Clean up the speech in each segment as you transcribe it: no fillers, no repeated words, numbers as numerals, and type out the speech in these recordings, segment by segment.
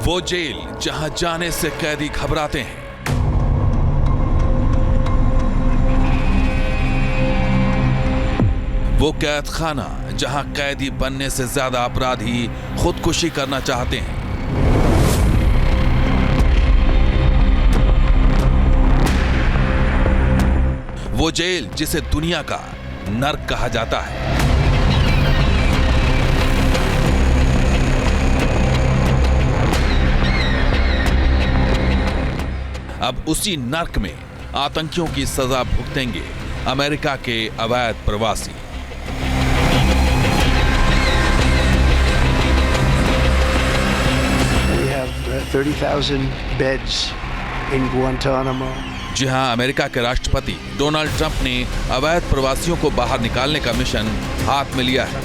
वो जेल जहां जाने से कैदी घबराते हैं, वो कैद खाना जहां कैदी बनने से ज्यादा अपराधी खुदकुशी करना चाहते हैं, वो जेल जिसे दुनिया का नर्क कहा जाता है। अब उसी नर्क में आतंकियों की सजा भुगतेंगे अमेरिका के अवैध प्रवासी। We have 30,000 beds in Guantanamo. जी हां, अमेरिका के राष्ट्रपति डोनाल्ड ट्रंप ने अवैध प्रवासियों को बाहर निकालने का मिशन हाथ में लिया है।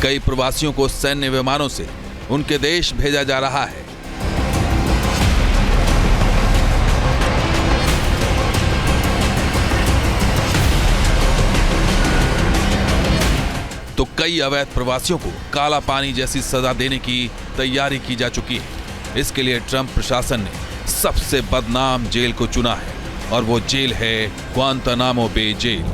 कई प्रवासियों को सैन्य विमानों से उनके देश भेजा जा रहा है। तो कई अवैध प्रवासियों को काला पानी जैसी सजा देने की तैयारी की जा चुकी है। इसके लिए ट्रंप प्रशासन ने सबसे बदनाम जेल को चुना है और वो जेल है Guantanamo Bay jail.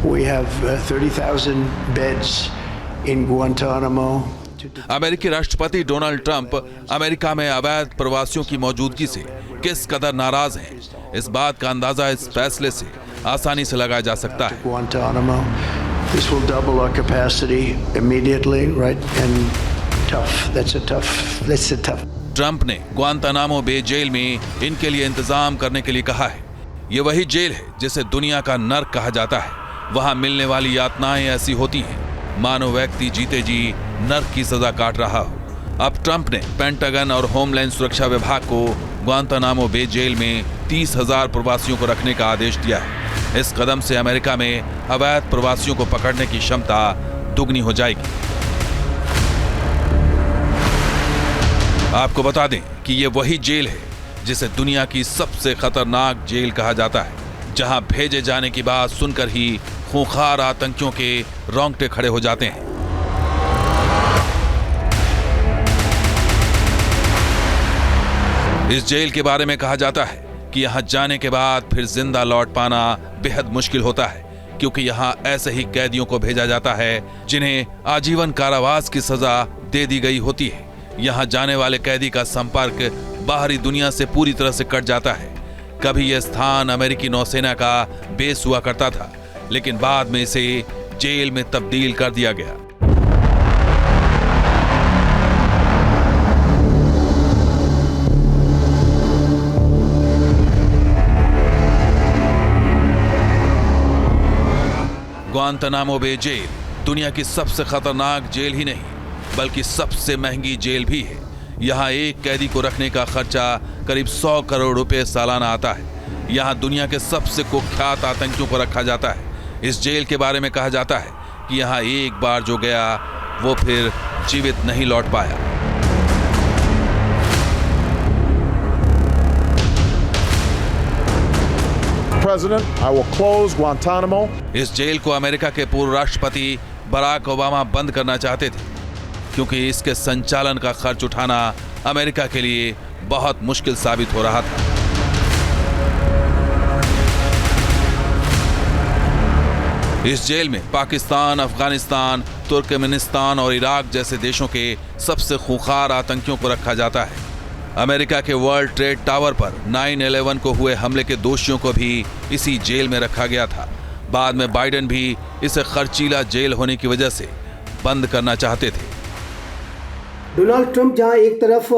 We have 30,000 beds in Guantanamo. अमेरिकी राष्ट्रपति डोनाल्ड ट्रंप अमेरिका में अवैध प्रवासियों की मौजूदगी से किस कदर नाराज हैं, इस बात का अंदाजा इस फैसले से आसानी से लगाया जा सकता है। Guantanamo. This will double our capacity immediately, right? And tough. That's a tough. Trump ने ग्वांतानामो बे जेल में इनके लिए इंतजाम करने के लिए कहा है। ये वही जेल है जिसे दुनिया का नर्क कहा जाता है। वहां मिलने वाली यातनाएं ऐसी होती हैं मानो व्यक्ति जीते जी नर्क की सजा काट रहा हो। अब ट्रंप ने पेंटागन और होमलैंड सुरक्षा विभाग को ग्वांतानामो बे जेल में 30,000 प्रवासियों को रखने का आदेश दिया है। इस कदम से अमेरिका में अवैध प्रवासियों को पकड़ने की क्षमता दुगनी हो जाएगी। आपको बता दें कि यह वही जेल है जिसे दुनिया की सबसे खतरनाक जेल कहा जाता है, जहां भेजे जाने की बात सुनकर ही खूंखार आतंकियों के रोंगटे खड़े हो जाते हैं। इस जेल के बारे में कहा जाता है कि यहां जाने के बाद फिर जिंदा लौट पाना बेहद मुश्किल होता है, क्योंकि यहां ऐसे ही कैदियों को भेजा जाता है जिन्हें आजीवन कारावास की सजा दे दी गई होती है। यहां जाने वाले कैदी का संपर्क बाहरी दुनिया से पूरी तरह से कट जाता है। कभी यह स्थान अमेरिकी नौसेना का बेस हुआ करता था, लेकिन बाद में इसे जेल में तब्दील कर दिया गया। ग्वांतानामो बे जेल दुनिया की सबसे खतरनाक जेल ही नहीं, बल्कि सबसे महंगी जेल भी है। यहाँ एक कैदी को रखने का खर्चा करीब 100 करोड़ रुपए सालाना आता है। यहाँ दुनिया के सबसे कुख्यात आतंकियों को रखा जाता है। इस जेल के बारे में कहा जाता है कि यहाँ एक बार जो गया वो फिर जीवित नहीं लौट पाया। President, I will close Guantanamo. इस जेल को अमेरिका के पूर्व राष्ट्रपति बराक ओबामा बंद करना चाहते थे, क्योंकि इसके संचालन का खर्च उठाना अमेरिका के लिए बहुत मुश्किल साबित हो रहा था। इस जेल में पाकिस्तान, अफगानिस्तान, तुर्कमेनिस्तान और इराक जैसे देशों के सबसे खूंखार आतंकियों को रखा जाता है। अमेरिका के वर्ल्ड ट्रेड टावर पर 9/11 को हुए हमले के दोषियों को भी इसी जेल में रखा गया था। बाद में बाइडेन भी इसे खर्चीला जेल होने की वजह से बंद करना चाहते थे। डोनाल्ड ट्रंप जहां एक तरफ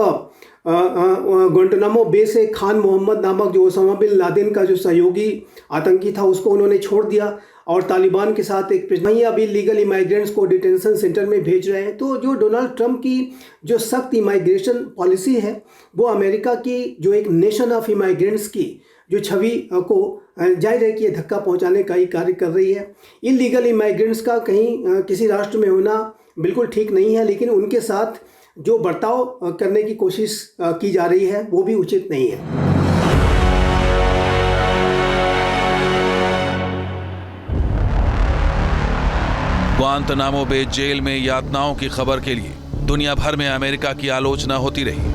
गुआंटानामो बे से खान मोहम्मद नामक जो ओसामा बिन लादेन का जो सहयोगी आतंकी था उसको उन्होंने छोड़ दिया, और तालिबान के साथ एक वहीं अभी लीगल इमाइग्रेंट्स को डिटेंशन सेंटर में भेज रहे हैं। तो जो डोनाल्ड ट्रंप की जो सख्त इमाइग्रेशन पॉलिसी है वो अमेरिका की जो एक नेशन ऑफ इमाइग्रेंट्स की जो छवि को जाहिर है कि ये धक्का पहुंचाने का ही कार्य कर रही है। इलीगल इमाइग्रेंट्स का कहीं किसी राष्ट्र में होना बिल्कुल ठीक नहीं है, लेकिन उनके साथ जो बर्ताव करने की कोशिश की जा रही है वो भी उचित नहीं है। ग्वांतनामो बे जेल में यातनाओं की खबर के लिए दुनिया भर में अमेरिका की आलोचना होती रही।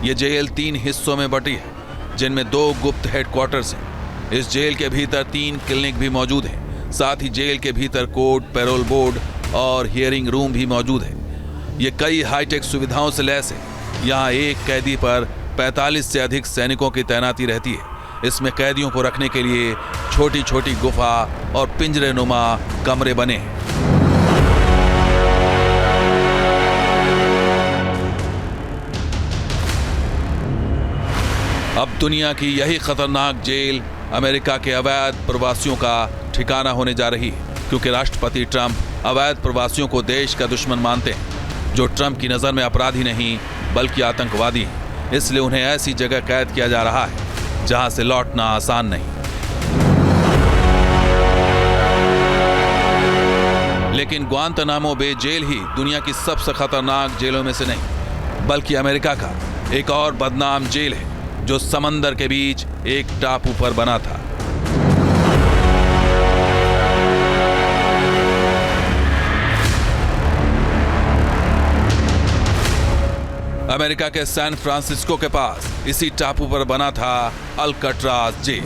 ये जेल 3 हिस्सों में बटी है, जिनमें 2 गुप्त हेडक्वार्टर्स हैं। इस जेल के भीतर 3 क्लिनिक भी मौजूद हैं। साथ ही जेल के भीतर कोर्ट, पैरोल बोर्ड और हियरिंग रूम भी मौजूद है। ये कई हाईटेक सुविधाओं से लैस है। यहाँ एक कैदी पर 45 से अधिक सैनिकों की तैनाती रहती है। इसमें कैदियों को रखने के लिए छोटी छोटी गुफा और पिंजरे नुमा कमरे बने हैं। अब दुनिया की यही खतरनाक जेल अमेरिका के अवैध प्रवासियों का ठिकाना होने जा रही है, क्योंकि राष्ट्रपति ट्रंप अवैध प्रवासियों को देश का दुश्मन मानते हैं, जो ट्रंप की नजर में अपराधी नहीं बल्कि आतंकवादी हैं। इसलिए उन्हें ऐसी जगह कैद किया जा रहा है जहां से लौटना आसान नहीं। लेकिन ग्वांतनामो बे जेल ही दुनिया की सबसे खतरनाक जेलों में से नहीं, बल्कि अमेरिका का एक और बदनाम जेल है, जो समंदर के बीच एक टापू पर बना था। अमेरिका के सैन फ्रांसिस्को के पास इसी टापू पर बना था अल्काट्राज जेल।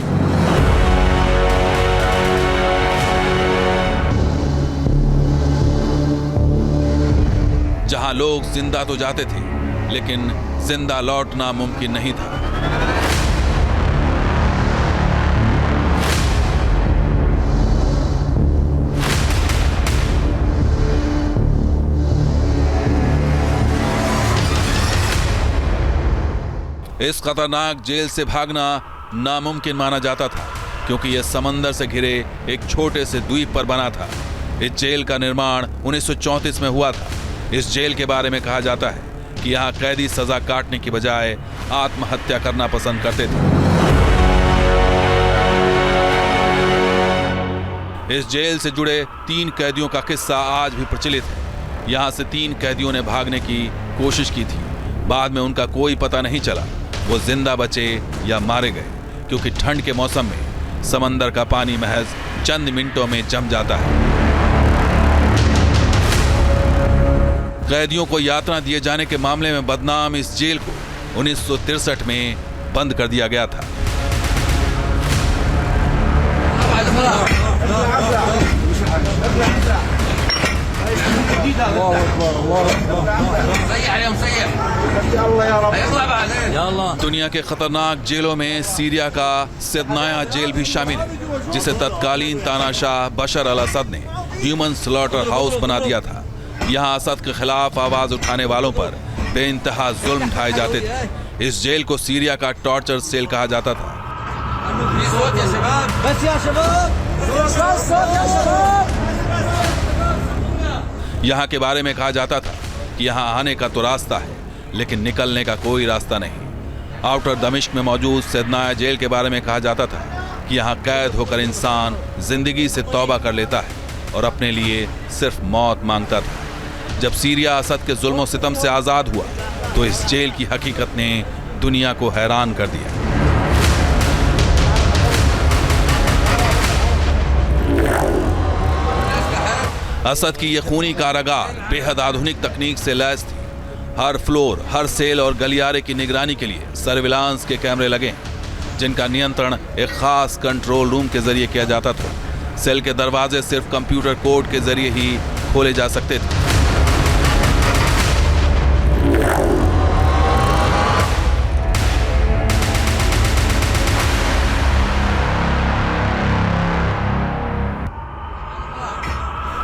जहां लोग जिंदा तो जाते थे, लेकिन जिंदा लौटना मुमकिन नहीं था। इस खतरनाक जेल से भागना नामुमकिन माना जाता था, क्योंकि यह समंदर से घिरे एक छोटे से द्वीप पर बना था। इस जेल का निर्माण 1934 में हुआ था। इस जेल के बारे में कहा जाता है कि यहाँ कैदी सजा काटने की बजाय आत्महत्या करना पसंद करते थे। इस जेल से जुड़े 3 कैदियों का किस्सा आज भी प्रचलित है। यहाँ से 3 कैदियों ने भागने की कोशिश की थी। बाद में उनका कोई पता नहीं चला, वो जिंदा बचे या मारे गए, क्योंकि ठंड के मौसम में समंदर का पानी महज चंद मिनटों में जम जाता है। कैदियों को यातना दिए जाने के मामले में बदनाम इस जेल को 1963 में बंद कर दिया गया था। दुनिया के खतरनाक जेलों में सीरिया का सिदनाया जेल भी शामिल है, जिसे तत्कालीन तानाशाह बशर अल असद ने ह्यूमन स्लॉटर हाउस बना दिया था। यहाँ असद के खिलाफ आवाज उठाने वालों पर बेइंतहा जुल्म ढाए जाते थे। इस जेल को सीरिया का टॉर्चर सेल कहा जाता था। यहाँ के बारे में कहा जाता था कि यहाँ आने का तो रास्ता है, लेकिन निकलने का कोई रास्ता नहीं। आउटर दमिश्क में मौजूद सिदनाया जेल के बारे में कहा जाता था कि यहाँ कैद होकर इंसान जिंदगी से तौबा कर लेता है और अपने लिए सिर्फ मौत मांगता था। जब सीरिया असद के जुल्म और सितम से आज़ाद हुआ, तो इस जेल की हकीकत ने दुनिया को हैरान कर दिया। असद की यह खूनी कारागार बेहद आधुनिक तकनीक से लैस थी। हर फ्लोर, हर सेल और गलियारे की निगरानी के लिए सर्विलांस के कैमरे लगे, जिनका नियंत्रण एक खास कंट्रोल रूम के जरिए किया जाता था। सेल के दरवाजे सिर्फ कंप्यूटर कोड के जरिए ही खोले जा सकते थे।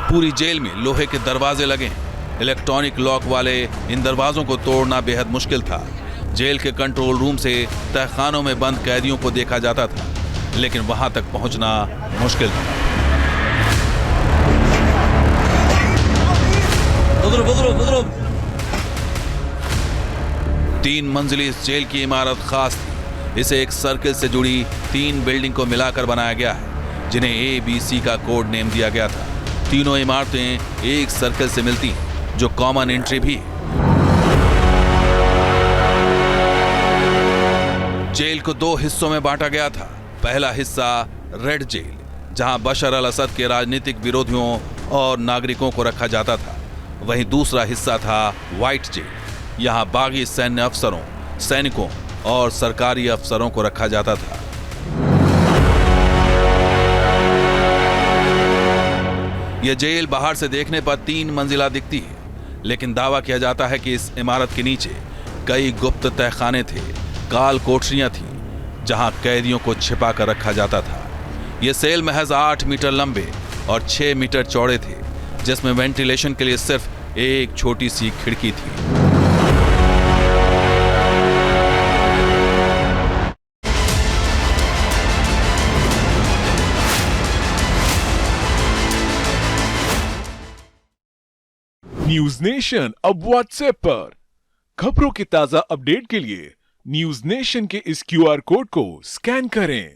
पूरी जेल में लोहे के दरवाजे लगे हैं। इलेक्ट्रॉनिक लॉक वाले इन दरवाजों को तोड़ना बेहद मुश्किल था। जेल के कंट्रोल रूम से तहखानों में बंद कैदियों को देखा जाता था। लेकिन वहां तक पहुंचना मुश्किल था। तीन मंजिली इस जेल की इमारत खास थी। इसे एक सर्किल से जुड़ी 3 बिल्डिंग को मिलाकर बनाया गया है, जिन्हें ABC का कोड नेम दिया गया था। तीनों इमारतें एक सर्किल से मिलती हैं, जो कॉमन एंट्री भी है। जेल को 2 हिस्सों में बांटा गया था। पहला हिस्सा रेड जेल, जहां बशर अल असद के राजनीतिक विरोधियों और नागरिकों को रखा जाता था। वहीं दूसरा हिस्सा था व्हाइट जेल, यहां बागी सैन्य अफसरों, सैनिकों और सरकारी अफसरों को रखा जाता था। यह जेल बाहर से देखने पर 3 मंजिला दिखती है, लेकिन दावा किया जाता है कि इस इमारत के नीचे कई गुप्त तहखाने थे, काल कोठरियां थीं, जहां कैदियों को छिपा कर रखा जाता था। ये सेल महज 8 मीटर लंबे और 6 मीटर चौड़े थे, जिसमें वेंटिलेशन के लिए सिर्फ एक छोटी सी खिड़की थी। न्यूज नेशन अब व्हाट्सएप पर। खबरों के ताजा अपडेट के लिए न्यूज नेशन के इस QR कोड को स्कैन करें।